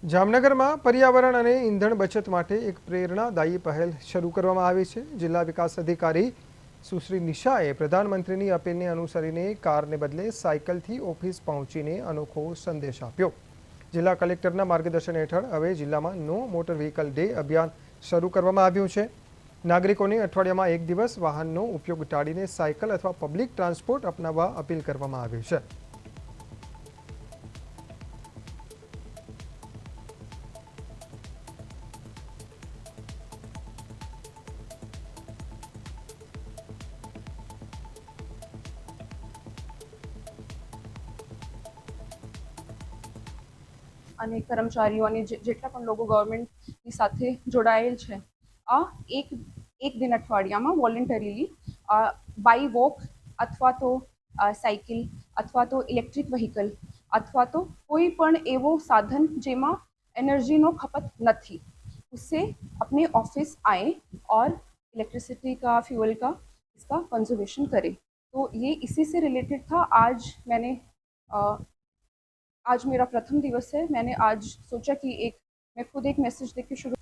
जामनगर में पर्यावरण और ईंधण बचत माटे एक प्रेरणादायी पहल शुरू करवामां आवी छे। जिला विकास अधिकारी सुश्री निशाए प्रधानमंत्री अपील ने अनुसरीने कार ने बदले साइकल थी ऑफिस पहुंचीने अनोखो संदेश आप्यो। जिला कलेक्टरना मार्गदर्शन हेठळ हवे जिल्लामां नो मोटर व्हीकल डे अभियान शुरू करवामां आव्युं छे। नागरिकोने अठवाडियामां एक दिवस वाहननो उपयोग टाळीने साइकल अथवा पब्लिक ट्रांसपोर्ट अपनाववा अपील करवामां आवी छे। અને કર્મચારીઓ અને જેટલા પણ લોકો ગવર્મેન્ટની સાથે જોડાયેલ છે આ એક દિન અઠવાડિયામાં વોલન્ટરીલી બાય વોક અથવા તો સાયકલ અથવા તો ઇલેક્ટ્રિક વ્હીકલ અથવા તો કોઈ પણ એવો સાધન જેમાં એનર્जीનો खपत નથી उससे अपने ऑफिस आए और इलेक्ट्रिसिटी का फ्यूल का इसका कंजर्वेशन करें। तो ये इसी से रिलेटेड था। आज मेरा प्रथम दिवस है। मैंने आज सोचा कि मैं खुद एक मैसेज देके शुरू